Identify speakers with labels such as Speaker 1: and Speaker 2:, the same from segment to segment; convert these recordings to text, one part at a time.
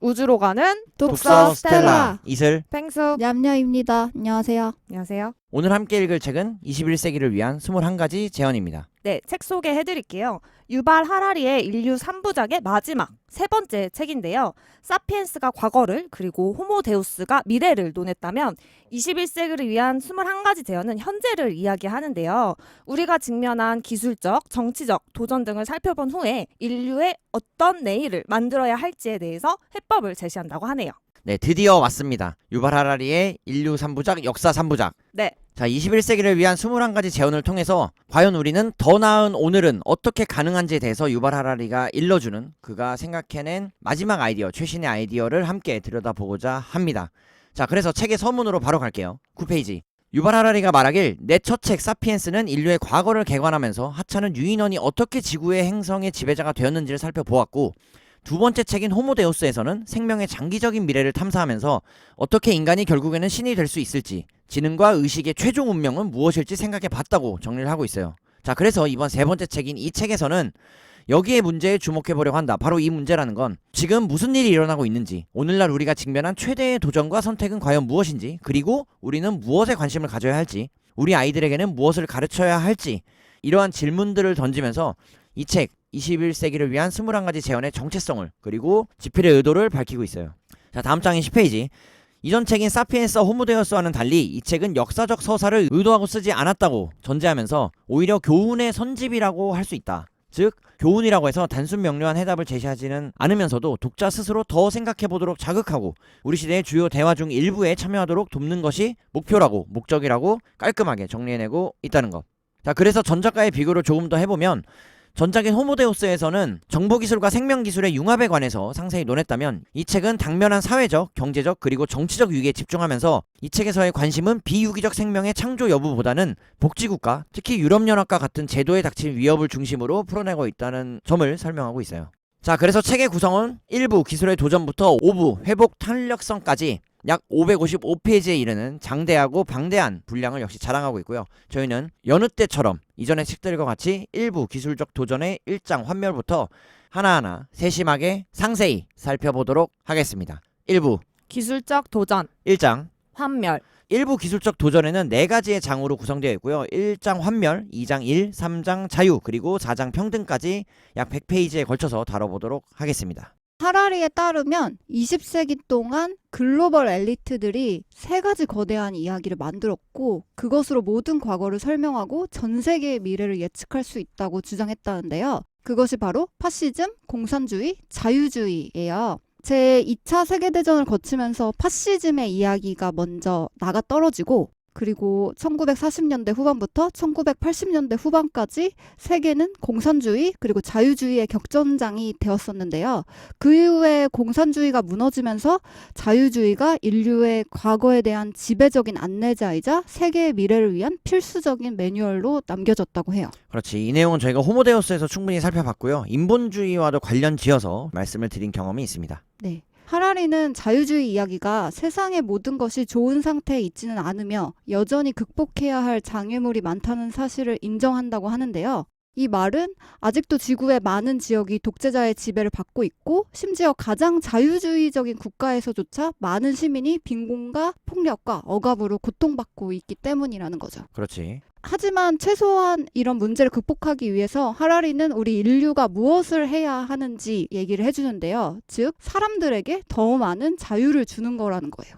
Speaker 1: 우주로 가는
Speaker 2: 독서 스텔라
Speaker 3: 이슬.
Speaker 1: 펭수.
Speaker 2: 냠녀입니다. 안녕하세요.
Speaker 1: 안녕하세요.
Speaker 3: 오늘 함께 읽을 책은 21세기를 위한 21가지 제언입니다.
Speaker 1: 네, 책 소개해드릴게요. 유발 하라리의 인류 3부작의 마지막 세 번째 책인데요. 사피엔스가 과거를 그리고 호모데우스가 미래를 논했다면 21세기를 위한 21가지 제언은 현재를 이야기하는데요. 우리가 직면한 기술적, 정치적 도전 등을 살펴본 후에 인류의 어떤 내일을 만들어야 할지에 대해서 해법을 제시한다고 하네요.
Speaker 3: 네, 드디어 왔습니다. 유발 하라리의 인류 3부작, 역사 3부작.
Speaker 1: 네.
Speaker 3: 자, 21세기를 위한 21가지 제언을 통해서 과연 우리는 더 나은 오늘은 어떻게 가능한지에 대해서 유발 하라리가 일러주는 그가 생각해낸 마지막 아이디어, 최신의 아이디어를 함께 들여다보고자 합니다. 자, 그래서 책의 서문으로 바로 갈게요. 9페이지. 유발 하라리가 말하길 내 첫 책 사피엔스는 인류의 과거를 개관하면서 하찮은 유인원이 어떻게 지구의 행성의 지배자가 되었는지를 살펴보았고, 두 번째 책인 호모데우스에서는 생명의 장기적인 미래를 탐사하면서 어떻게 인간이 결국에는 신이 될 수 있을지, 지능과 의식의 최종 운명은 무엇일지 생각해 봤다고 정리를 하고 있어요. 자, 그래서 이번 세 번째 책인 이 책에서는 여기에 문제에 주목해 보려고 한다. 바로 이 문제라는 건 지금 무슨 일이 일어나고 있는지, 오늘날 우리가 직면한 최대의 도전과 선택은 과연 무엇인지, 그리고 우리는 무엇에 관심을 가져야 할지, 우리 아이들에게는 무엇을 가르쳐야 할지, 이러한 질문들을 던지면서 이 책 21세기를 위한 21가지 제언의 정체성을 그리고 집필의 의도를 밝히고 있어요. 자, 다음 장인 10페이지. 이전 책인 사피엔스와 호모데우스와는 달리 이 책은 역사적 서사를 의도하고 쓰지 않았다고 전제하면서 오히려 교훈의 선집이라고 할 수 있다. 즉, 교훈이라고 해서 단순 명료한 해답을 제시하지는 않으면서도 독자 스스로 더 생각해보도록 자극하고 우리 시대의 주요 대화 중 일부에 참여하도록 돕는 것이 목표라고, 목적이라고 깔끔하게 정리해내고 있다는 것. 자, 그래서 전작과의 비교를 조금 더 해보면 전작인 호모데우스에서는 정보기술과 생명기술의 융합에 관해서 상세히 논했다면 이 책은 당면한 사회적, 경제적 그리고 정치적 위기에 집중하면서 이 책에서의 관심은 비유기적 생명의 창조 여부보다는 복지국가, 특히 유럽연합과 같은 제도에 닥친 위협을 중심으로 풀어내고 있다는 점을 설명하고 있어요. 자, 그래서 책의 구성은 1부 기술의 도전부터 5부 회복 탄력성까지 약 555페이지에 이르는 장대하고 방대한 분량을 역시 자랑하고 있고요. 저희는 여느 때처럼 이전의 책들과 같이 1부 기술적 도전의 1장 환멸부터 하나하나 세심하게 상세히 살펴보도록 하겠습니다. 1부
Speaker 1: 기술적 도전,
Speaker 3: 1장.
Speaker 1: 환멸.
Speaker 3: 1부 기술적 도전에는 4가지의 장으로 구성되어 있고요. 1장 환멸, 2장 1, 3장 자유, 그리고 4장 평등까지 약 100페이지에 걸쳐서 다뤄보도록 하겠습니다.
Speaker 2: 하라리에 따르면 20세기 동안 글로벌 엘리트들이 세 가지 거대한 이야기를 만들었고 그것으로 모든 과거를 설명하고 전 세계의 미래를 예측할 수 있다고 주장했다는데요. 그것이 바로 파시즘, 공산주의, 자유주의예요. 제2차 세계대전을 거치면서 파시즘의 이야기가 먼저 나가 떨어지고 그리고 1940년대 후반부터 1980년대 후반까지 세계는 공산주의 그리고 자유주의의 격전장이 되었었는데요. 그 이후에 공산주의가 무너지면서 자유주의가 인류의 과거에 대한 지배적인 안내자이자 세계의 미래를 위한 필수적인 매뉴얼로 남겨졌다고 해요.
Speaker 3: 그렇지. 이 내용은 저희가 호모데우스에서 충분히 살펴봤고요. 인본주의와도 관련 지어서 말씀을 드린 경험이 있습니다.
Speaker 2: 네. 하라리는 자유주의 이야기가 세상의 모든 것이 좋은 상태에 있지는 않으며 여전히 극복해야 할 장애물이 많다는 사실을 인정한다고 하는데요. 이 말은 아직도 지구의 많은 지역이 독재자의 지배를 받고 있고 심지어 가장 자유주의적인 국가에서조차 많은 시민이 빈곤과 폭력과 억압으로 고통받고 있기 때문이라는 거죠.
Speaker 3: 그렇지.
Speaker 2: 하지만 최소한 이런 문제를 극복하기 위해서 하라리는 우리 인류가 무엇을 해야 하는지 얘기를 해주는데요. 즉 사람들에게 더 많은 자유를 주는 거라는 거예요.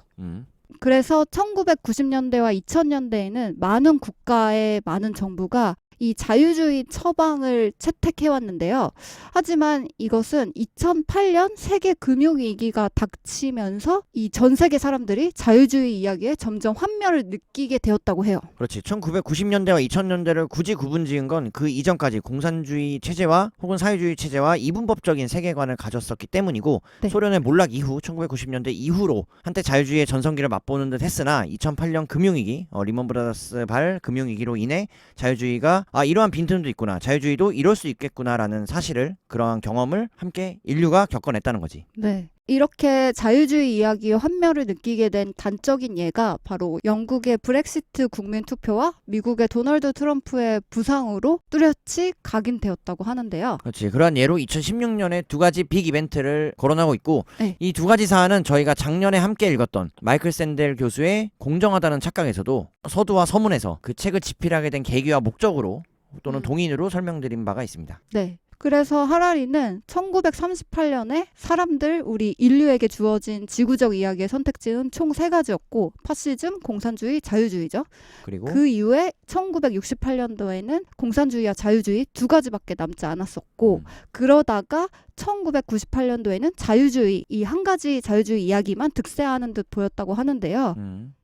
Speaker 2: 그래서 1990년대와 2000년대에는 많은 국가의 많은 정부가 이 자유주의 처방을 채택해왔는데요. 하지만 이것은 2008년 세계 금융위기가 닥치면서 이 전 세계 사람들이 자유주의 이야기에 점점 환멸을 느끼게 되었다고 해요.
Speaker 3: 그렇지. 1990년대와 2000년대를 굳이 구분 지은 건 그 이전까지 공산주의 체제와 혹은 사회주의 체제와 이분법적인 세계관을 가졌었기 때문이고
Speaker 2: 네.
Speaker 3: 소련의 몰락 이후 1990년대 이후로 한때 자유주의의 전성기를 맛보는 듯 했으나 2008년 금융위기, 리먼 브라더스 발 금융위기로 인해 자유주의가 이러한 빈틈도 있구나, 자유주의도 이럴 수 있겠구나라는 사실을, 그러한 경험을 함께 인류가 겪어냈다는 거지.
Speaker 2: 네. 이렇게 자유주의 이야기의 환멸을 느끼게 된 단적인 예가 바로 영국의 브렉시트 국민투표와 미국의 도널드 트럼프의 부상으로 뚜렷이 각인되었다고 하는데요.
Speaker 3: 그렇지. 그러한 예로 2016년에 두 가지 빅 이벤트를 거론하고 있고
Speaker 2: 네.
Speaker 3: 이 두 가지 사안은 저희가 작년에 함께 읽었던 마이클 샌델 교수의 공정하다는 착각에서도 서두와 서문에서 그 책을 집필하게 된 계기와 목적으로 또는 동인으로 설명드린 바가 있습니다.
Speaker 2: 네. 그래서 하라리는 1938년에 사람들, 우리 인류에게 주어진 지구적 이야기의 선택지는 총 3가지였고 파시즘, 공산주의, 자유주의죠.
Speaker 3: 그리고
Speaker 2: 그 이후에 1968년도에는 공산주의와 자유주의 2가지밖에 남지 않았었고 그러다가 1998년도에는 자유주의, 이 한 가지 자유주의 이야기만 득세하는 듯 보였다고 하는데요.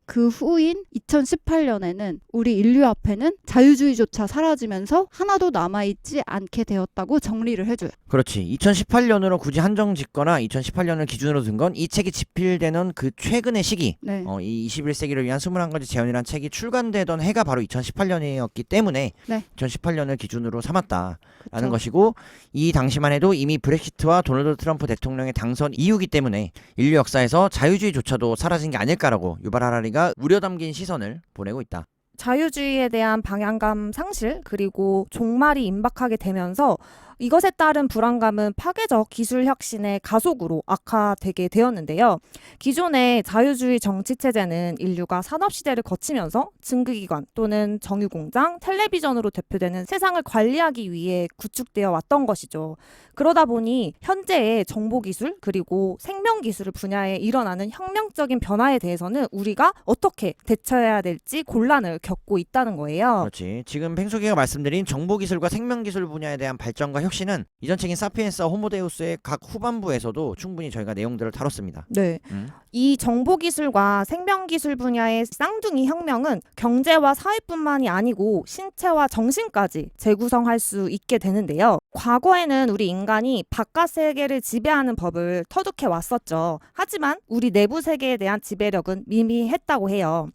Speaker 2: 그 후인 2018년에는 우리 인류 앞에는 자유주의조차 사라지면서 하나도 남아있지 않게 되었다고 정리를 해줘요.
Speaker 3: 그렇지. 2018년으로 굳이 한정 짓거나 2018년을 기준으로 든 건 이 책이 집필되는 그 최근의 시기
Speaker 2: 네.
Speaker 3: 이 21세기를 위한 21가지 재현이라는 책이 출간되던 해가 바로 2018년이었기 때문에
Speaker 2: 네.
Speaker 3: 2018년을 기준으로 삼았다라는
Speaker 2: 그쵸.
Speaker 3: 것이고 이 당시만 해도 이미 브렉시트와 도널드 트럼프 대통령의 당선 이후기 때문에 인류 역사에서 자유주의조차도 사라진 게 아닐까라고 유발 하라리가 우려 담긴 시선을 보내고 있다.
Speaker 1: 자유주의에 대한 방향감 상실 그리고 종말이 임박하게 되면서 이것에 따른 불안감은 파괴적 기술 혁신의 가속으로 악화되게 되었는데요. 기존의 자유주의 정치체제는 인류가 산업시대를 거치면서 증기기관 또는 정유공장, 텔레비전으로 대표되는 세상을 관리하기 위해 구축되어 왔던 것이죠. 그러다 보니 현재의 정보기술 그리고 생명기술 분야에 일어나는 혁명적인 변화에 대해서는 우리가 어떻게 대처해야 될지 곤란을 겪고 있다는 거예요.
Speaker 3: 그렇지. 지금 팽소기가 말씀드린 정보기술과 생명기술 분야에 대한 발전과 혁신은 이전 책인 사피엔스와 호모데우스의 각 후반부에서도 충분히 저희가 내용들을 다뤘습니다.
Speaker 1: 네. 이 정보기술과 생명기술 분야의 쌍둥이 혁명은 경제와 사회뿐만이 아니고 신체와 정신까지 재구성할 수 있게 되는데요. 과거에는 우리 인간이 바깥 세계를 지배하는 법을 터득해 왔었죠. 하지만 우리 내부 세계에 대한 지배력은 미미했다고 해요.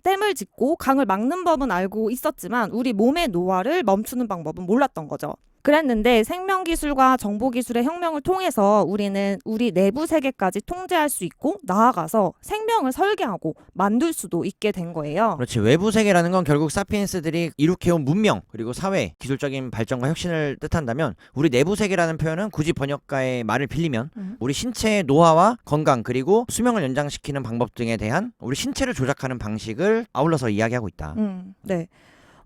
Speaker 1: 댐을 짓고 강을 막는 법은 알고 있었지만 우리 몸의 노화를 멈추는 방법은 몰랐던 거죠. 그랬는데 생명기술과 정보기술의 혁명을 통해서 우리는 우리 내부 세계까지 통제할 수 있고 나아가서 생명을 설계하고 만들 수도 있게 된 거예요.
Speaker 3: 그렇지. 외부 세계라는 건 결국 사피엔스들이 이룩해온 문명 그리고 사회 기술적인 발전과 혁신을 뜻한다면 우리 내부 세계라는 표현은 굳이 번역가의 말을 빌리면 우리 신체의 노화와 건강 그리고 수명을 연장시키는 방법 등에 대한 우리 신체를 조작하는 방식을 아울러서 이야기하고 있다.
Speaker 1: 네.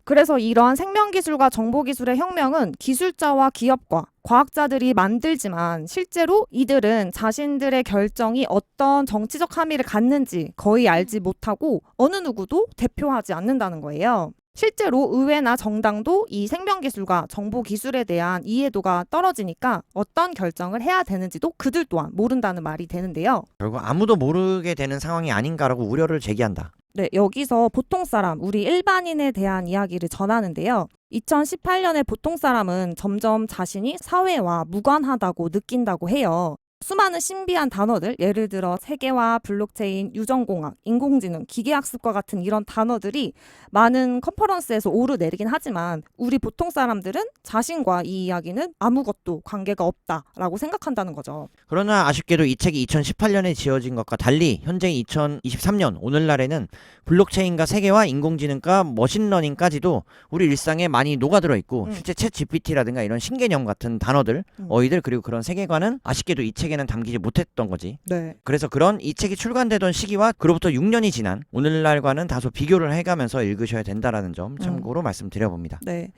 Speaker 1: 그래서 이러한 생명기술과 정보기술의 혁명은 기술자와 기업과 과학자들이 만들지만 실제로 이들은 자신들의 결정이 어떤 정치적 함의를 갖는지 거의 알지 못하고 어느 누구도 대표하지 않는다는 거예요. 실제로 의회나 정당도 이 생명기술과 정보기술에 대한 이해도가 떨어지니까 어떤 결정을 해야 되는지도 그들 또한 모른다는 말이 되는데요.
Speaker 3: 결국 아무도 모르게 되는 상황이 아닌가라고 우려를 제기한다.
Speaker 1: 네, 여기서 보통 사람, 우리 일반인에 대한 이야기를 전하는데요. 2018년에 보통 사람은 점점 자신이 사회와 무관하다고 느낀다고 해요. 수많은 신비한 단어들, 예를 들어 세계화, 블록체인, 유전공학, 인공지능, 기계학습과 같은 이런 단어들이 많은 컨퍼런스에서 오르내리긴 하지만 우리 보통 사람들은 자신과 이 이야기는 아무것도 관계가 없다라고 생각한다는 거죠.
Speaker 3: 그러나 아쉽게도 이 책이 2018년에 지어진 것과 달리 현재 2023년 오늘날에는 블록체인과 세계화, 인공지능과 머신러닝까지도 우리 일상에 많이 녹아들어 있고 실제 챗 GPT라든가 이런 신개념 같은 단어들, 어휘들 그리고 그런 세계관은 아쉽게도 이 책에는 담기지 못했던 거지.
Speaker 1: 네.
Speaker 3: 그래서 그런 이 책이 출간되던 시기와 그로부터 6년이 지난 오늘날과는 다소 비교를 해가면서 읽으셔야 된다라는 점 참고로 말씀드려봅니다.
Speaker 1: 네.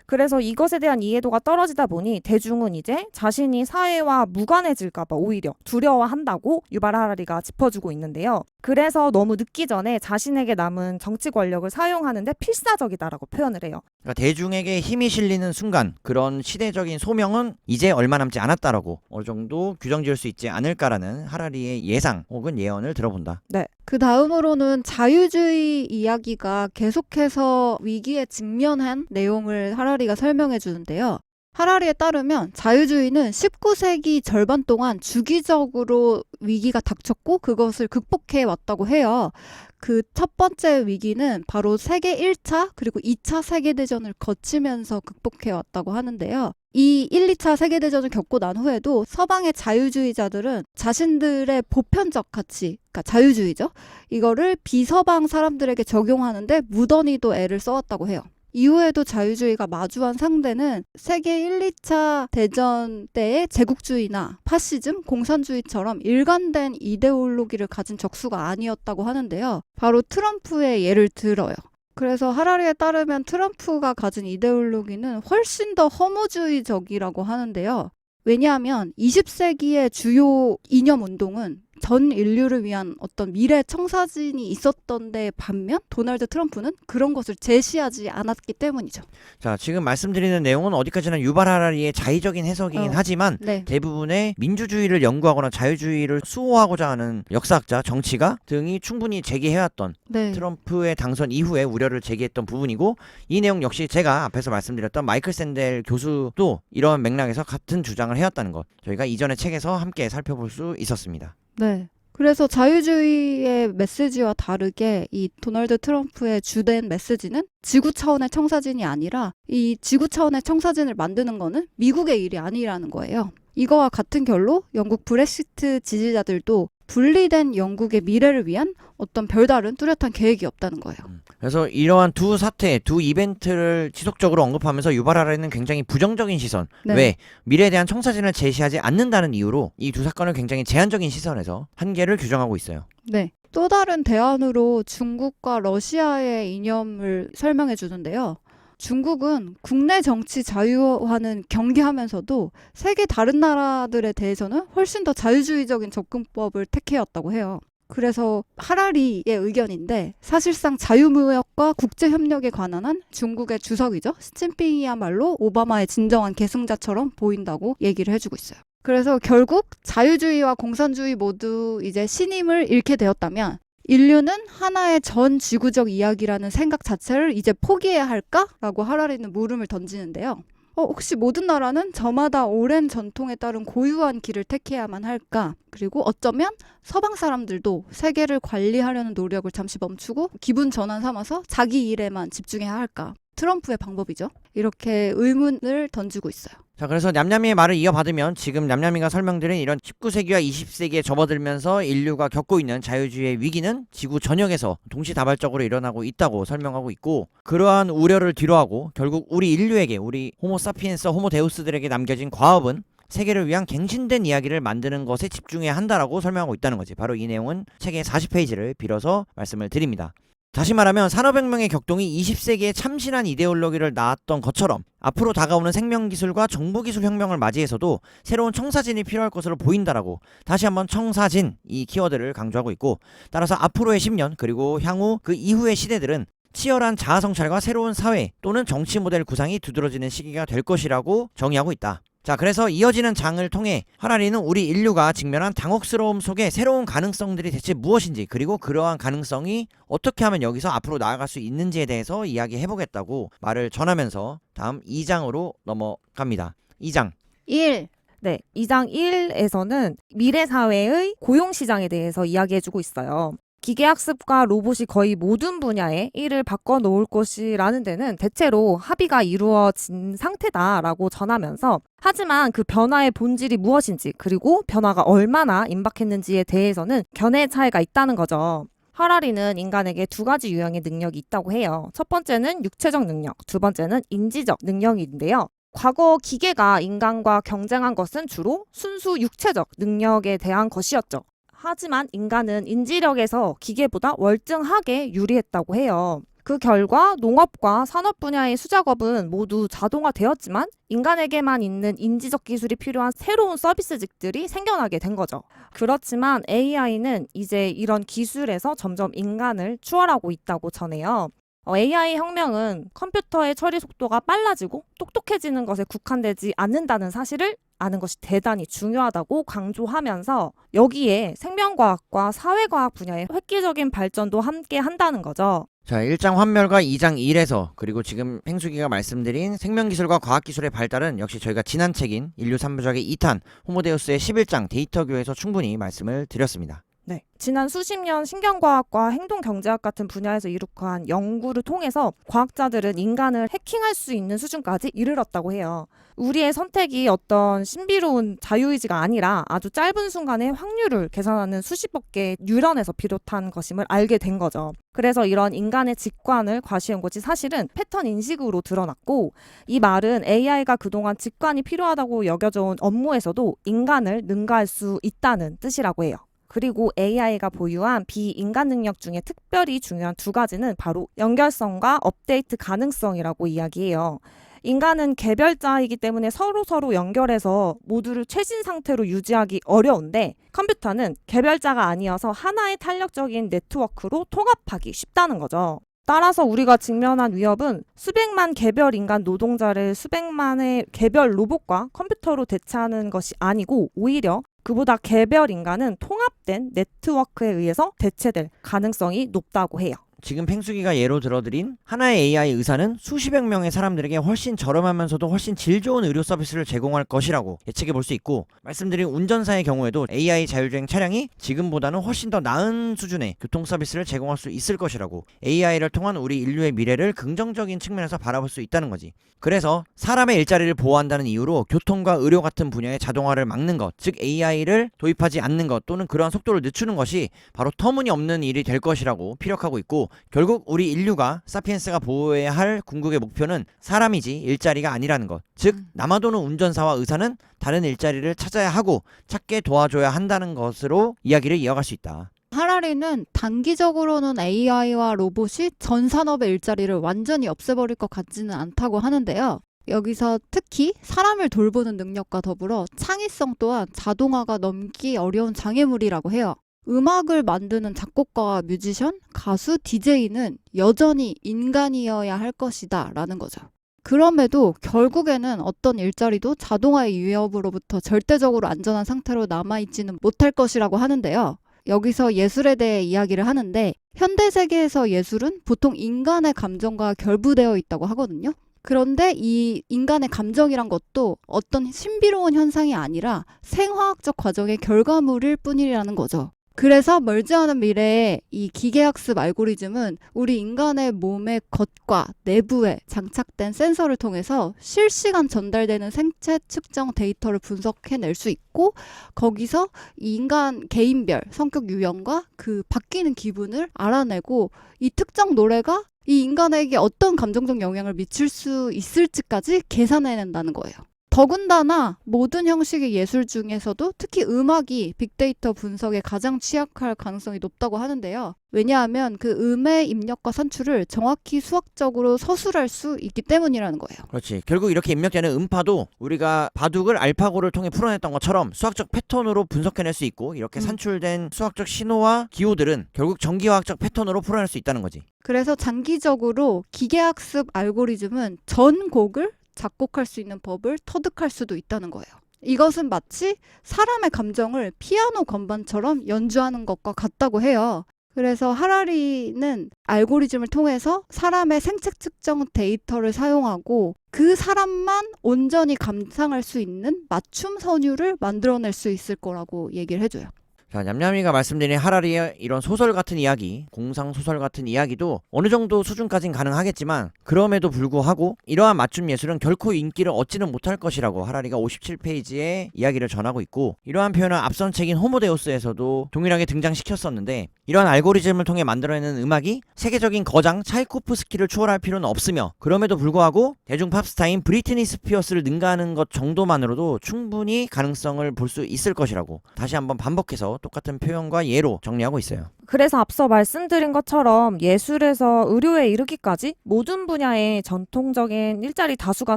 Speaker 1: 그래서 이것에 대한 이해도가 떨어지다 보니 대중은 이제 자신이 사회와 무관해질까봐 오히려 두려워한다고 유발 하라리가 짚어주고 있는데요. 그래서 너무 늦기 전에 자신에게 남은 정치 권력을 사용하는데 필사적이다라고 표현을 해요.
Speaker 3: 그러니까 대중에게 힘이 실리는 순간 그런 시대적인 소명은 이제 얼마 남지 않았다라고 어느 정도 규정 지을 수 있지 않을까라는 하라리의 예상 혹은 예언을 들어본다.
Speaker 1: 네.
Speaker 2: 그 다음으로는 자유주의 이야기가 계속해서 위기에 직면한 내용을 하라리가 설명해 주는데요. 하라리에 따르면 자유주의는 19세기 절반 동안 주기적으로 위기가 닥쳤고 그것을 극복해 왔다고 해요. 그 첫 번째 위기는 바로 세계 1차 그리고 2차 세계대전을 거치면서 극복해 왔다고 하는데요. 이 1, 2차 세계대전을 겪고 난 후에도 서방의 자유주의자들은 자신들의 보편적 가치, 그러니까 자유주의죠. 이거를 비서방 사람들에게 적용하는데 무던히도 애를 써왔다고 해요. 이후에도 자유주의가 마주한 상대는 세계 1, 2차 대전 때의 제국주의나 파시즘, 공산주의처럼 일관된 이데올로기를 가진 적수가 아니었다고 하는데요. 바로 트럼프의 예를 들어요. 그래서 하라리에 따르면 트럼프가 가진 이데올로기는 훨씬 더 허무주의적이라고 하는데요. 왜냐하면 20세기의 주요 이념운동은 전 인류를 위한 어떤 미래 청사진이 있었던 데 반면 도널드 트럼프는 그런 것을 제시하지 않았기 때문이죠.
Speaker 3: 자, 지금 말씀드리는 내용은 어디까지나 유발 하라리의 자의적인 해석이긴 하지만
Speaker 2: 네.
Speaker 3: 대부분의 민주주의를 연구하거나 자유주의를 수호하고자 하는 역사학자, 정치가 등이 충분히 제기해왔던
Speaker 2: 네.
Speaker 3: 트럼프의 당선 이후에 우려를 제기했던 부분이고, 이 내용 역시 제가 앞에서 말씀드렸던 마이클 샌델 교수도 이런 맥락에서 같은 주장을 해왔다는 것, 저희가 이전의 책에서 함께 살펴볼 수 있었습니다.
Speaker 2: 네. 그래서 자유주의의 메시지와 다르게 이 도널드 트럼프의 주된 메시지는 지구 차원의 청사진이 아니라 이 지구 차원의 청사진을 만드는 거는 미국의 일이 아니라는 거예요. 이거와 같은 결로 영국 브렉시트 지지자들도 분리된 영국의 미래를 위한 어떤 별다른 뚜렷한 계획이 없다는 거예요.
Speaker 3: 그래서 이러한 두 사태, 두 이벤트를 지속적으로 언급하면서 유발 하라리는 굉장히 부정적인 시선,
Speaker 2: 네.
Speaker 3: 왜 미래에 대한 청사진을 제시하지 않는다는 이유로 이 두 사건을 굉장히 제한적인 시선에서 한계를 규정하고 있어요.
Speaker 2: 네. 또 다른 대안으로 중국과 러시아의 이념을 설명해 주는데요. 중국은 국내 정치 자유화는 경계하면서도 세계 다른 나라들에 대해서는 훨씬 더 자유주의적인 접근법을 택해왔다고 해요. 그래서 하라리의 의견인데 사실상 자유무역과 국제협력에 관한 한 중국의 주석이죠. 시진핑이야말로 오바마의 진정한 계승자처럼 보인다고 얘기를 해주고 있어요. 그래서 결국 자유주의와 공산주의 모두 이제 신임을 잃게 되었다면 인류는 하나의 전 지구적 이야기라는 생각 자체를 이제 포기해야 할까라고 하라리는 물음을 던지는데요. 혹시 모든 나라는 저마다 오랜 전통에 따른 고유한 길을 택해야만 할까? 그리고 어쩌면 서방 사람들도 세계를 관리하려는 노력을 잠시 멈추고 기분 전환 삼아서 자기 일에만 집중해야 할까? 트럼프의 방법이죠. 이렇게 의문을 던지고 있어요.
Speaker 3: 자, 그래서 냠냠이의 말을 이어받으면 지금 냠냠이가 설명드린 이런 19세기와 20세기에 접어들면서 인류가 겪고 있는 자유주의의 위기는 지구 전역에서 동시다발적으로 일어나고 있다고 설명하고 있고, 그러한 우려를 뒤로하고 결국 우리 인류에게, 우리 호모사피엔스, 호모데우스들에게 남겨진 과업은 세계를 위한 갱신된 이야기를 만드는 것에 집중해야 한다라고 설명하고 있다는 거지. 바로 이 내용은 책의 40페이지를 빌어서 말씀을 드립니다. 다시 말하면 산업혁명의 격동이 20세기에 참신한 이데올로기를 낳았던 것처럼 앞으로 다가오는 생명기술과 정보기술 혁명을 맞이해서도 새로운 청사진이 필요할 것으로 보인다라고 다시 한번 청사진 이 키워드를 강조하고 있고, 따라서 앞으로의 10년 그리고 향후 그 이후의 시대들은 치열한 자아성찰과 새로운 사회 또는 정치 모델 구상이 두드러지는 시기가 될 것이라고 정의하고 있다. 자, 그래서 이어지는 장을 통해 하라리는 우리 인류가 직면한 당혹스러움 속에 새로운 가능성들이 대체 무엇인지, 그리고 그러한 가능성이 어떻게 하면 여기서 앞으로 나아갈 수 있는지에 대해서 이야기해보겠다고 말을 전하면서 다음 2장으로 넘어갑니다. 2장
Speaker 2: 1.
Speaker 1: 네, 2장 1에서는 미래 사회의 고용시장에 대해서 이야기해주고 있어요. 기계학습과 로봇이 거의 모든 분야의 일을 바꿔놓을 것이라는 데는 대체로 합의가 이루어진 상태다라고 전하면서, 하지만 그 변화의 본질이 무엇인지 그리고 변화가 얼마나 임박했는지에 대해서는 견해의 차이가 있다는 거죠. 하라리는 인간에게 두 가지 유형의 능력이 있다고 해요. 첫 번째는 육체적 능력, 두 번째는 인지적 능력인데요. 과거 기계가 인간과 경쟁한 것은 주로 순수 육체적 능력에 대한 것이었죠. 하지만 인간은 인지력에서 기계보다 월등하게 유리했다고 해요. 그 결과 농업과 산업 분야의 수작업은 모두 자동화되었지만 인간에게만 있는 인지적 기술이 필요한 새로운 서비스직들이 생겨나게 된 거죠. 그렇지만 AI는 이제 이런 기술에서 점점 인간을 추월하고 있다고 전해요. AI 혁명은 컴퓨터의 처리 속도가 빨라지고 똑똑해지는 것에 국한되지 않는다는 사실을 아는 것이 대단히 중요하다고 강조하면서 여기에 생명과학과 사회과학 분야의 획기적인 발전도 함께 한다는 거죠.
Speaker 3: 자, 1장 환멸과 2장 1에서 그리고 지금 팽수기가 말씀드린 생명기술과 과학기술의 발달은 역시 저희가 지난 책인 인류 3부작의 2탄 호모데우스의 11장 데이터교에서 충분히 말씀을 드렸습니다.
Speaker 1: 네. 지난 수십 년 신경과학과 행동경제학 같은 분야에서 이룩한 연구를 통해서 과학자들은 인간을 해킹할 수 있는 수준까지 이르렀다고 해요. 우리의 선택이 어떤 신비로운 자유의지가 아니라 아주 짧은 순간에 확률을 계산하는 수십억 개의 뉴런에서 비롯한 것임을 알게 된 거죠. 그래서 이런 인간의 직관을 과시한 것이 사실은 패턴 인식으로 드러났고, 이 말은 AI가 그동안 직관이 필요하다고 여겨져 온 업무에서도 인간을 능가할 수 있다는 뜻이라고 해요. 그리고 AI가 보유한 비인간 능력 중에 특별히 중요한 두 가지는 바로 연결성과 업데이트 가능성이라고 이야기해요. 인간은 개별자이기 때문에 서로 연결해서 모두를 최신 상태로 유지하기 어려운데, 컴퓨터는 개별자가 아니어서 하나의 탄력적인 네트워크로 통합하기 쉽다는 거죠. 따라서 우리가 직면한 위협은 수백만 개별 인간 노동자를 수백만의 개별 로봇과 컴퓨터로 대체하는 것이 아니고, 오히려 그보다 개별 인간은 통합된 네트워크에 의해서 대체될 가능성이 높다고 해요.
Speaker 3: 지금 팽수기가 예로 들어드린 하나의 AI 의사는 수십억 명의 사람들에게 훨씬 저렴하면서도 훨씬 질 좋은 의료 서비스를 제공할 것이라고 예측해 볼 수 있고, 말씀드린 운전사의 경우에도 AI 자율주행 차량이 지금보다는 훨씬 더 나은 수준의 교통 서비스를 제공할 수 있을 것이라고, AI를 통한 우리 인류의 미래를 긍정적인 측면에서 바라볼 수 있다는 거지. 그래서 사람의 일자리를 보호한다는 이유로 교통과 의료 같은 분야의 자동화를 막는 것, 즉 AI를 도입하지 않는 것 또는 그러한 속도를 늦추는 것이 바로 터무니없는 일이 될 것이라고 피력하고 있고, 결국 우리 인류가 사피엔스가 보호해야 할 궁극의 목표는 사람이지 일자리가 아니라는 것, 즉 남아도는 운전사와 의사는 다른 일자리를 찾아야 하고 찾게 도와줘야 한다는 것으로 이야기를 이어갈 수 있다.
Speaker 2: 하라리는 단기적으로는 AI와 로봇이 전 산업의 일자리를 완전히 없애버릴 것 같지는 않다고 하는데요. 여기서 특히 사람을 돌보는 능력과 더불어 창의성 또한 자동화가 넘기 어려운 장애물이라고 해요. 음악을 만드는 작곡가와 뮤지션, 가수, DJ는 여전히 인간이어야 할 것이다 라는 거죠. 그럼에도 결국에는 어떤 일자리도 자동화의 위협으로부터 절대적으로 안전한 상태로 남아있지는 못할 것이라고 하는데요. 여기서 예술에 대해 이야기를 하는데, 현대 세계에서 예술은 보통 인간의 감정과 결부되어 있다고 하거든요. 그런데 이 인간의 감정이란 것도 어떤 신비로운 현상이 아니라 생화학적 과정의 결과물일 뿐이라는 거죠. 그래서 멀지 않은 미래에 이 기계학습 알고리즘은 우리 인간의 몸의 겉과 내부에 장착된 센서를 통해서 실시간 전달되는 생체 측정 데이터를 분석해낼 수 있고, 거기서 이 인간 개인별 성격 유형과 그 바뀌는 기분을 알아내고, 이 특정 노래가 이 인간에게 어떤 감정적 영향을 미칠 수 있을지까지 계산해낸다는 거예요. 더군다나 모든 형식의 예술 중에서도 특히 음악이 빅데이터 분석에 가장 취약할 가능성이 높다고 하는데요. 왜냐하면 그 음의 입력과 산출을 정확히 수학적으로 서술할 수 있기 때문이라는 거예요.
Speaker 3: 그렇지. 결국 이렇게 입력되는 음파도 우리가 바둑을 알파고를 통해 풀어냈던 것처럼 수학적 패턴으로 분석해낼 수 있고, 이렇게 산출된 수학적 신호와 기호들은 결국 전기화학적 패턴으로 풀어낼 수 있다는 거지.
Speaker 2: 그래서 장기적으로 기계학습 알고리즘은 전 곡을 작곡할 수 있는 법을 터득할 수도 있다는 거예요. 이것은 마치 사람의 감정을 피아노 건반처럼 연주하는 것과 같다고 해요. 그래서 하라리는 알고리즘을 통해서 사람의 생체 측정 데이터를 사용하고 그 사람만 온전히 감상할 수 있는 맞춤 선율을 만들어낼 수 있을 거라고 얘기를 해줘요.
Speaker 3: 자, 냠냠이가 말씀드린 하라리의 이런 소설 같은 이야기, 공상 소설 같은 이야기도 어느 정도 수준까진 가능하겠지만, 그럼에도 불구하고 이러한 맞춤 예술은 결코 인기를 얻지는 못할 것이라고 하라리가 57페이지에 이야기를 전하고 있고, 이러한 표현은 앞선 책인 호모데우스에서도 동일하게 등장시켰었는데, 이러한 알고리즘을 통해 만들어내는 음악이 세계적인 거장 차이코프스키를 초월할 필요는 없으며, 그럼에도 불구하고 대중 팝스타인 브리트니 스피어스를 능가하는 것 정도만으로도 충분히 가능성을 볼 수 있을 것이라고 다시 한번 반복해서 똑같은 표현과 예로 정리하고 있어요.
Speaker 1: 그래서 앞서 말씀드린 것처럼 예술에서 의료에 이르기까지 모든 분야의 전통적인 일자리 다수가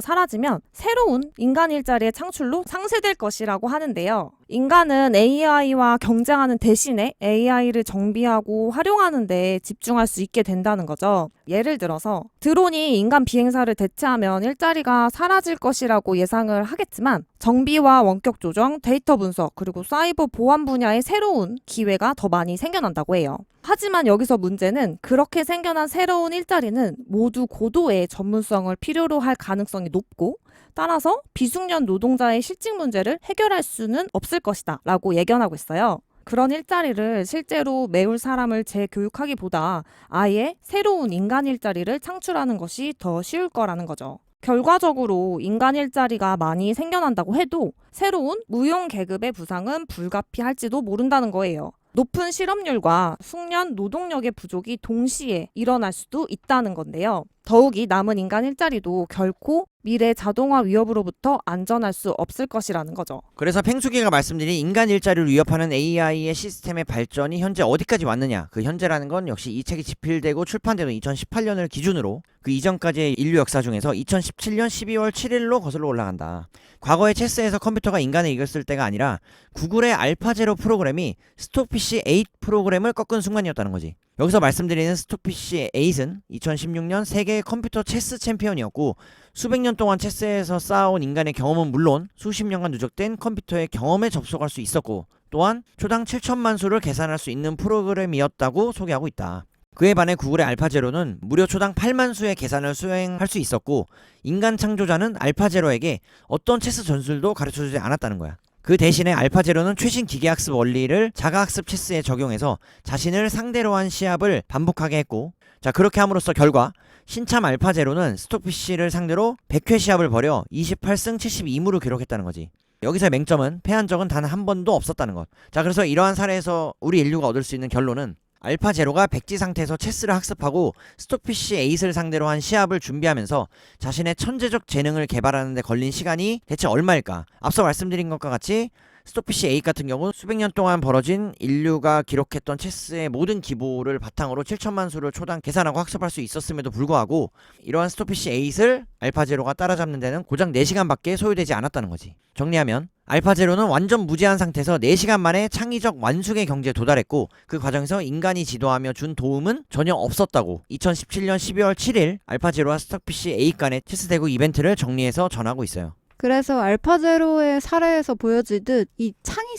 Speaker 1: 사라지면 새로운 인간 일자리의 창출로 상쇄될 것이라고 하는데요. 인간은 AI와 경쟁하는 대신에 AI를 정비하고 활용하는 데 집중할 수 있게 된다는 거죠. 예를 들어서 드론이 인간 비행사를 대체하면 일자리가 사라질 것이라고 예상을 하겠지만, 정비와 원격 조정, 데이터 분석, 그리고 사이버 보안 분야의 새로운 기회가 더 많이 생겨난다고 해요. 해요. 하지만 여기서 문제는 그렇게 생겨난 새로운 일자리는 모두 고도의 전문성을 필요로 할 가능성이 높고 따라서 비숙련 노동자의 실직 문제를 해결할 수는 없을 것이다 라고 예견하고 있어요. 그런 일자리를 실제로 메울 사람을 재교육하기보다 아예 새로운 인간 일자리를 창출하는 것이 더 쉬울 거라는 거죠. 결과적으로 인간 일자리가 많이 생겨난다고 해도 새로운 무용 계급의 부상은 불가피할지도 모른다는 거예요. 높은 실업률과 숙련 노동력의 부족이 동시에 일어날 수도 있다는 건데요. 더욱이 남은 인간 일자리도 결코 미래 자동화 위협으로부터 안전할 수 없을 것이라는 거죠.
Speaker 3: 그래서 팽숙이가 말씀드린 인간 일자리를 위협하는 AI의 시스템의 발전이 현재 어디까지 왔느냐, 그 현재라는 건 역시 이 책이 집필되고 출판되던 2018년을 기준으로 그 이전까지의 인류 역사 중에서 2017년 12월 7일로 거슬러 올라간다. 과거의 체스에서 컴퓨터가 인간을 이겼을 때가 아니라 구글의 알파제로 프로그램이 스톡피쉬 8 프로그램을 꺾은 순간이었다는 거지. 여기서 말씀드리는 스톡피쉬 8은 2016년 세계 컴퓨터 체스 챔피언이었고 수백 년 동안 체스에서 쌓아온 인간의 경험은 물론 수십 년간 누적된 컴퓨터의 경험에 접속할 수 있었고 또한 초당 7천만 수를 계산할 수 있는 프로그램이었다고 소개하고 있다. 그에 반해 구글의 알파제로는 무려 초당 8만 수의 계산을 수행할 수 있었고 인간 창조자는 알파제로에게 어떤 체스 전술도 가르쳐주지 않았다는 거야. 그 대신에 알파제로는 최신 기계학습 원리를 자가학습 체스에 적용해서 자신을 상대로 한 시합을 반복하게 했고 자 그렇게 함으로써 결과 신참 알파제로는 스톡피쉬를 상대로 100회 시합을 벌여 28승 72무를 기록했다는 거지. 여기서의 맹점은 패한 적은 단 한 번도 없었다는 것. 자 그래서 이러한 사례에서 우리 인류가 얻을 수 있는 결론은 알파제로가 백지 상태에서 체스를 학습하고 스톡피쉬 8을 상대로 한 시합을 준비하면서 자신의 천재적 재능을 개발하는 데 걸린 시간이 대체 얼마일까? 앞서 말씀드린 것과 같이 스톡피쉬 8 같은 경우 수백 년 동안 벌어진 인류가 기록했던 체스의 모든 기보를 바탕으로 7천만 수를 초당 계산하고 학습할 수 있었음에도 불구하고 이러한 스톡피쉬 8을 알파제로가 따라잡는 데는 고작 4시간밖에 소요되지 않았다는 거지. 정리하면 알파제로는 완전 무제한 상태에서 4시간 만에 창의적 완숙의 경지에 도달했고 그 과정에서 인간이 지도하며 준 도움은 전혀 없었다고 2017년 12월 7일 알파제로와 스톡피쉬 8 간의 체스 대국 이벤트를 정리해서 전하고 있어요.
Speaker 2: 그래서 알파제로의 사례에서 보여지듯 이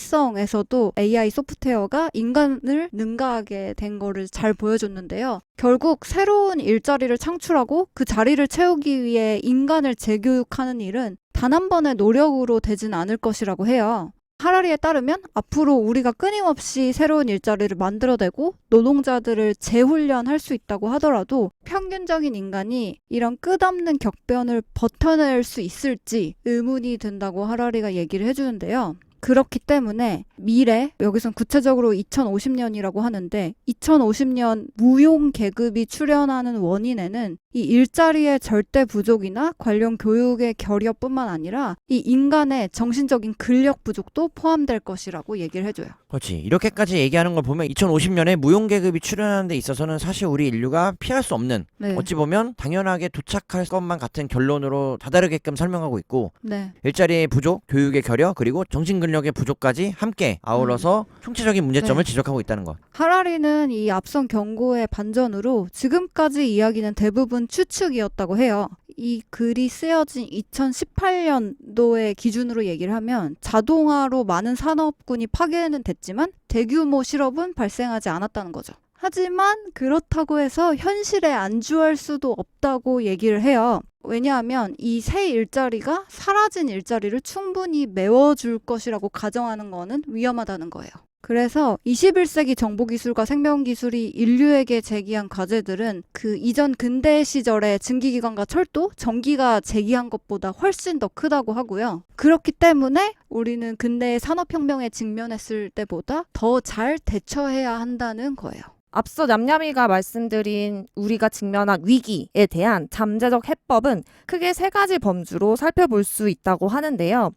Speaker 2: 창의성에서도 AI 소프트웨어가 인간을 능가하게 된 거를 잘 보여줬는데요. 결국 새로운 일자리를 창출하고 그 자리를 채우기 위해 인간을 재교육하는 일은 단 한 번의 노력으로 되진 않을 것이라고 해요. 하라리에 따르면 앞으로 우리가 끊임없이 새로운 일자리를 만들어내고 노동자들을 재훈련할 수 있다고 하더라도 평균적인 인간이 이런 끝없는 격변을 버텨낼 수 있을지 의문이 든다고 하라리가 얘기를 해주는데요. 그렇기 때문에 미래, 여기선 구체적으로 2050년이라고 하는데 2050년 무용 계급이 출현하는 원인에는 이 일자리의 절대 부족이나 관련 교육의 결여뿐만 아니라 이 인간의 정신적인 근력 부족도 포함될 것이라고 얘기를 해줘요.
Speaker 3: 그렇지. 이렇게까지 얘기하는 걸 보면 2050년에 무용계급이 출현하는 데 있어서는 사실 우리 인류가 피할 수 없는
Speaker 2: 네.
Speaker 3: 어찌 보면 당연하게 도착할 것만 같은 결론으로 다다르게끔 설명하고 있고
Speaker 2: 네.
Speaker 3: 일자리의 부족, 교육의 결여, 그리고 정신근력의 부족까지 함께 아울러서 총체적인 문제점을
Speaker 2: 네.
Speaker 3: 지적하고 있다는 것.
Speaker 2: 하라리는 이 앞선 경고의 반전으로 지금까지 이야기는 대부분 추측이었다고 해요. 이 글이 쓰여진 2018년도의 기준으로 얘기를 하면 자동화로 많은 산업군이 파괴는 됐지만 대규모 실업은 발생하지 않았다는 거죠. 하지만 그렇다고 해서 현실에 안주할 수도 없다고 얘기를 해요. 왜냐하면 이 새 일자리가 사라진 일자리를 충분히 메워줄 것이라고 가정하는 거는 위험하다는 거예요. 그래서 21세기 정보기술과 생명기술이 인류에게 제기한 과제들은 그 이전 근대 시절의 증기기관과 철도, 전기가 제기한 것보다 훨씬 더 크다고 하고요. 그렇기 때문에 우리는 근대의 산업혁명에 직면했을 때보다 더 잘 대처해야 한다는 거예요.
Speaker 1: 앞서 냠냠이가 말씀드린 우리가 직면한 위기에 대한 잠재적 해법은 크게 3가지 범주로 살펴볼 수 있다고 하는데요.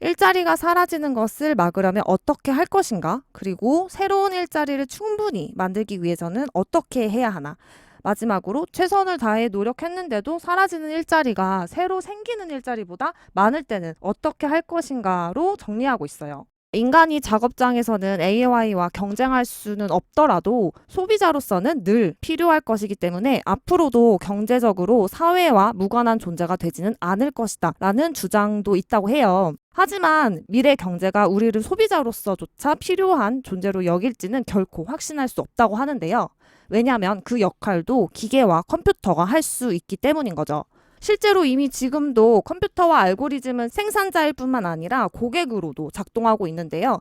Speaker 1: 일자리가 사라지는 것을 막으려면 어떻게 할 것인가? 그리고 새로운 일자리를 충분히 만들기 위해서는 어떻게 해야 하나? 마지막으로 최선을 다해 노력했는데도 사라지는 일자리가 새로 생기는 일자리보다 많을 때는 어떻게 할 것인가로 정리하고 있어요. 인간이 작업장에서는 AI와 경쟁할 수는 없더라도 소비자로서는 늘 필요할 것이기 때문에 앞으로도 경제적으로 사회와 무관한 존재가 되지는 않을 것이다 라는 주장도 있다고 해요. 하지만 미래 경제가 우리를 소비자로서조차 필요한 존재로 여길지는 결코 확신할 수 없다고 하는데요. 왜냐하면 그 역할도 기계와 컴퓨터가 할 수 있기 때문인 거죠. 실제로 이미 지금도 컴퓨터와 알고리즘은 생산자일 뿐만 아니라 고객으로도 작동하고 있는데요.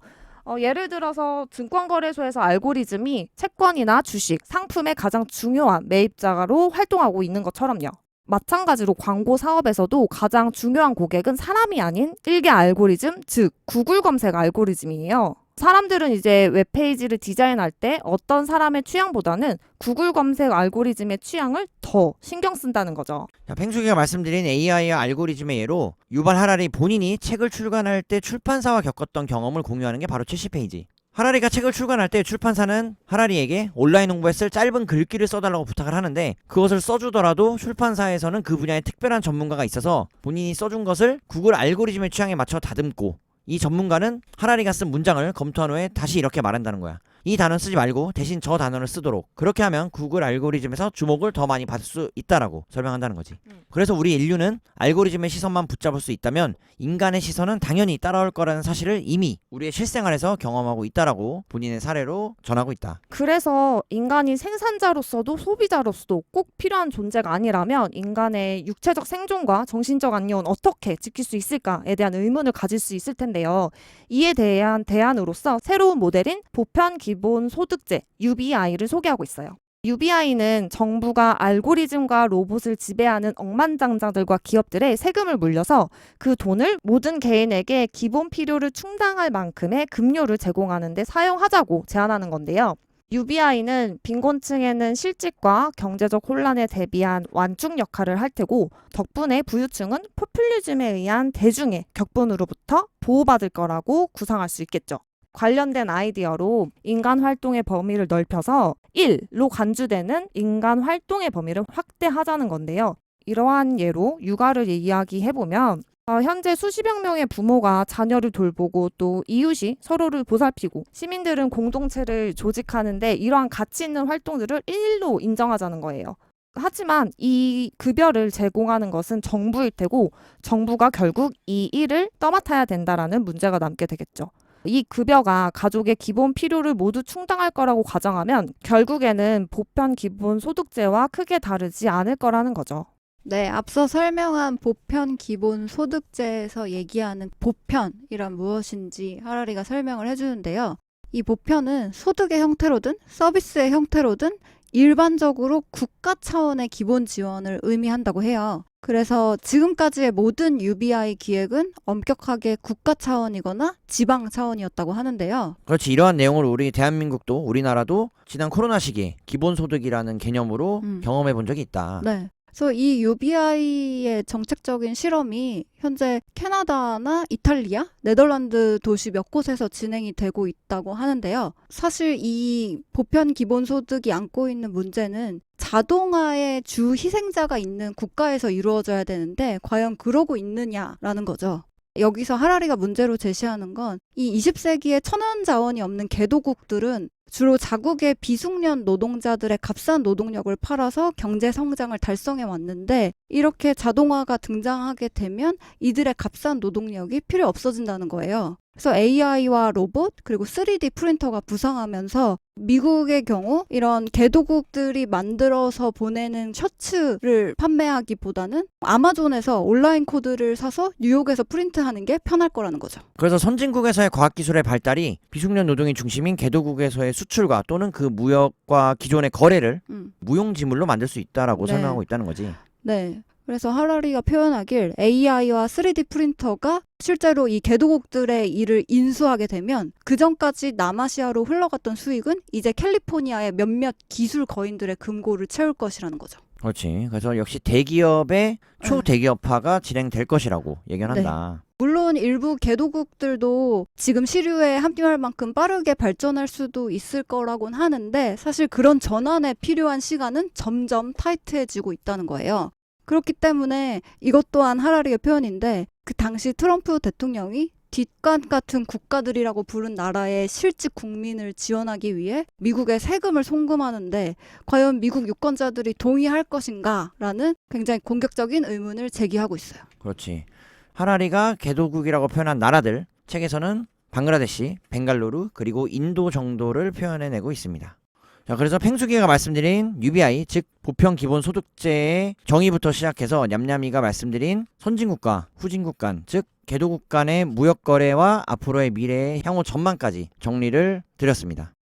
Speaker 1: 예를 들어서 증권거래소에서 알고리즘이 채권이나 주식, 상품의 가장 중요한 매입자로 활동하고 있는 것처럼요. 마찬가지로 광고 사업에서도 가장 중요한 고객은 사람이 아닌 일개 알고리즘, 즉 구글 검색 알고리즘이에요. 사람들은 이제 웹페이지를 디자인할 때 어떤 사람의 취향보다는 구글 검색 알고리즘의 취향을 더 신경 쓴다는 거죠.
Speaker 3: 자, 펭수기가 말씀드린 AI와 알고리즘의 예로 유발 하라리 본인이 책을 출간할 때 출판사와 겪었던 경험을 공유하는 게 바로 70페이지. 하라리가 책을 출간할 때 출판사는 하라리에게 온라인 홍보에 쓸 짧은 글귀를 써달라고 부탁을 하는데 그것을 써주더라도 출판사에서는 그 분야에 특별한 전문가가 있어서 본인이 써준 것을 구글 알고리즘의 취향에 맞춰 다듬고 이 전문가는 하라리가 쓴 문장을 검토한 후에 다시 이렇게 말한다는 거야. 이 단어 쓰지 말고 대신 저 단어를 쓰도록. 그렇게 하면 구글 알고리즘에서 주목을 더 많이 받을 수 있다라고 설명한다는 거지. 그래서 우리 인류는 알고리즘의 시선만 붙잡을 수 있다면 인간의 시선은 당연히 따라올 거라는 사실을 이미 우리의 실생활에서 경험하고 있다라고 본인의 사례로 전하고 있다.
Speaker 1: 그래서 인간이 생산자로서도 소비자로서도 꼭 필요한 존재가 아니라면 인간의 육체적 생존과 정신적 안녕은 어떻게 지킬 수 있을까에 대한 의문을 가질 수 있을 텐데요. 이에 대한 대안으로서 새로운 모델인 보편 기본 소득제 UBI를 소개하고 있어요. UBI는 정부가 알고리즘과 로봇을 지배하는 억만장자들과 기업들의 세금을 물려서 그 돈을 모든 개인에게 기본 필요를 충당할 만큼의 급료를 제공하는 데 사용하자고 제안하는 건데요. UBI는 빈곤층에는 실직과 경제적 혼란에 대비한 완충 역할을 할 테고 덕분에 부유층은 포퓰리즘에 의한 대중의 격분으로부터 보호받을 거라고 구상할 수 있겠죠. 관련된 아이디어로 인간 활동의 범위를 넓혀서 1로 간주되는 인간 활동의 범위를 확대하자는 건데요. 이러한 예로 육아를 이야기해보면 현재 수십여 명의 부모가 자녀를 돌보고 또 이웃이 서로를 보살피고 시민들은 공동체를 조직하는데 이러한 가치 있는 활동들을 일일로 인정하자는 거예요. 하지만 이 급여를 제공하는 것은 정부일 테고 정부가 결국 이 일을 떠맡아야 된다라는 문제가 남게 되겠죠. 이 급여가 가족의 기본 필요를 모두 충당할 거라고 가정하면 결국에는 보편 기본 소득제와 크게 다르지 않을 거라는 거죠.
Speaker 2: 네, 앞서 설명한 보편 기본 소득제에서 얘기하는 보편이란 무엇인지 하라리가 설명을 해주는데요. 이 보편은 소득의 형태로든 서비스의 형태로든 일반적으로 국가 차원의 기본 지원을 의미한다고 해요. 그래서 지금까지의 모든 UBI 기획은 엄격하게 국가 차원이거나 지방 차원이었다고 하는데요.
Speaker 3: 그렇지. 이러한 내용을 우리 대한민국도 우리나라도 지난 코로나 시기에 기본소득이라는 개념으로 경험해 본 적이 있다.
Speaker 2: 네. 그래서 이 UBI의 정책적인 실험이 현재 캐나다나 이탈리아, 네덜란드 도시 몇 곳에서 진행이 되고 있다고 하는데요. 사실 이 보편 기본소득이 안고 있는 문제는 자동화의 주 희생자가 있는 국가에서 이루어져야 되는데 과연 그러고 있느냐라는 거죠. 여기서 하라리가 문제로 제시하는 건 이 20세기에 천연 자원이 없는 개도국들은 주로 자국의 비숙련 노동자들의 값싼 노동력을 팔아서 경제 성장을 달성해 왔는데 이렇게 자동화가 등장하게 되면 이들의 값싼 노동력이 필요 없어진다는 거예요. 그래서 AI와 로봇 그리고 3D 프린터가 부상하면서 미국의 경우 이런 개도국들이 만들어서 보내는 셔츠를 판매하기보다는 아마존에서 온라인 코드를 사서 뉴욕에서 프린트하는 게 편할 거라는 거죠.
Speaker 3: 그래서 선진국에서의 과학기술의 발달이 비숙련 노동이 중심인 개도국에서의 수출과 또는 그 무역과 기존의 거래를 무용지물로 만들 수 있다라고
Speaker 2: 네.
Speaker 3: 설명하고 있다는 거지.
Speaker 2: 네. 그래서 하라리가 표현하길 AI와 3D 프린터가 실제로 이 개도국들의 일을 인수하게 되면 그전까지 남아시아로 흘러갔던 수익은 이제 캘리포니아의 몇몇 기술 거인들의 금고를 채울 것이라는 거죠.
Speaker 3: 그렇지. 그래서 역시 대기업의 초대기업화가 진행될 것이라고 예견한다.
Speaker 2: 물론 일부 개도국들도 지금 시류에 합류할 만큼 빠르게 발전할 수도 있을 거라고는 하는데 사실 그런 전환에 필요한 시간은 점점 타이트해지고 있다는 거예요. 그렇기 때문에 이것 또한 하라리의 표현인데 그 당시 트럼프 대통령이 뒷간 같은 국가들이라고 부른 나라의 실직 국민을 지원하기 위해 미국에 세금을 송금하는데 과연 미국 유권자들이 동의할 것인가라는 굉장히 공격적인 의문을 제기하고 있어요.
Speaker 3: 그렇지. 하라리가 개도국이라고 표현한 나라들 책에서는 방글라데시, 벵갈루루 그리고 인도 정도를 표현해내고 있습니다. 자, 그래서 팽수기가 말씀드린 UBI 즉 보편기본소득제의 정의부터 시작해서 냠냠이가 말씀드린 선진국가, 후진국 간 즉 개도국 간의 무역거래와 앞으로의 미래의 향후 전망까지 정리를 드렸습니다.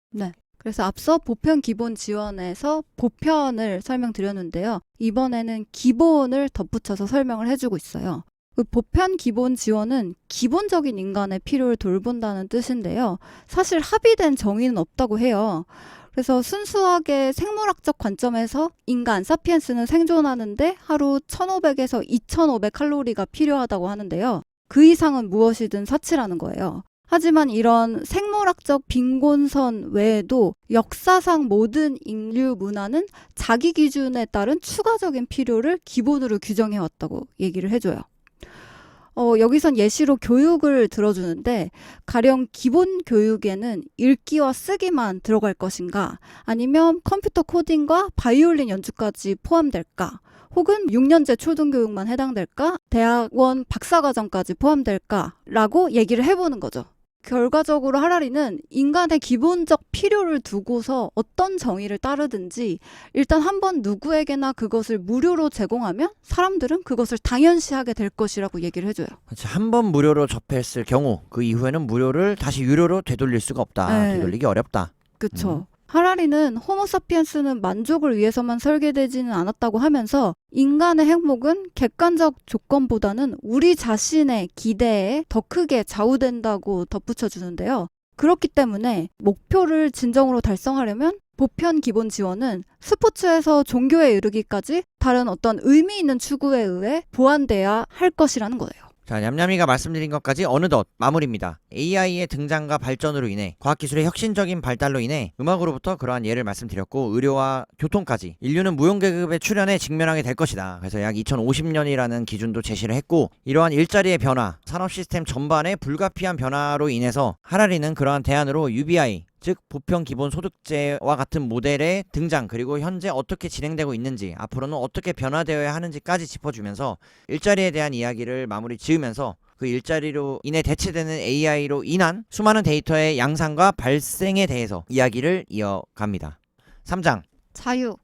Speaker 2: 그래서 앞서 보편 기본 지원에서 보편을 설명드렸는데요. 이번에는 기본을 덧붙여서 설명을 해주고 있어요. 그 보편 기본 지원은 기본적인 인간의 필요를 돌본다는 뜻인데요. 사실 합의된 정의는 없다고 해요. 그래서 순수하게 생물학적 관점에서 인간 사피엔스는 생존하는데 하루 1,500에서 2,500 칼로리가 필요하다고 하는데요. 그 이상은 무엇이든 사치라는 거예요. 하지만 이런 생물학적 빈곤선 외에도 역사상 모든 인류 문화는 자기 기준에 따른 추가적인 필요를 기본으로 규정해왔다고 얘기를 해줘요. 여기선 예시로 교육을 들어주는데 가령 기본 교육에는 읽기와 쓰기만 들어갈 것인가 아니면 컴퓨터 코딩과 바이올린 연주까지 포함될까 혹은 6년제 초등교육만 해당될까 대학원 박사과정까지 포함될까 라고 얘기를 해보는 거죠. 결과적으로 하라리는 인간의 기본적 필요를 두고서 어떤 정의를 따르든지 일단 한번 누구에게나 그것을 무료로 제공하면 사람들은 그것을 당연시하게 될 것이라고 얘기를 해줘요.
Speaker 3: 한 번 무료로 접했을 경우 그 이후에는 무료를 다시 유료로 되돌릴 수가 없다.
Speaker 2: 네.
Speaker 3: 되돌리기 어렵다.
Speaker 2: 그쵸. 하라리는 호모사피엔스는 만족을 위해서만 설계되지는 않았다고 하면서 인간의 행복은 객관적 조건보다는 우리 자신의 기대에 더 크게 좌우된다고 덧붙여 주는데요. 그렇기 때문에 목표를 진정으로 달성하려면 보편 기본 지원은 스포츠에서 종교에 이르기까지 다른 어떤 의미 있는 추구에 의해 보완돼야 할 것이라는 거예요.
Speaker 3: 자, 냠냠이가 말씀드린 것까지 어느덧 마무리입니다. AI의 등장과 발전으로 인해 과학기술의 혁신적인 발달로 인해 음악으로부터 그러한 예를 말씀드렸고 의료와 교통까지 인류는 무용계급의 출현에 직면하게 될 것이다. 그래서 약 2050년이라는 기준도 제시를 했고 이러한 일자리의 변화, 산업 시스템 전반의 불가피한 변화로 인해서 하라리는 그러한 대안으로 UBI 즉 보편기본소득제와 같은 모델의 등장 그리고 현재 어떻게 진행되고 있는지 앞으로는 어떻게 변화되어야 하는지까지 짚어주면서 일자리에 대한 이야기를 마무리 지으면서 그 일자리로 인해 대체되는 AI로 인한 수많은 데이터의 양상과 발생에 대해서 이야기를 이어갑니다. 3장
Speaker 2: 자유.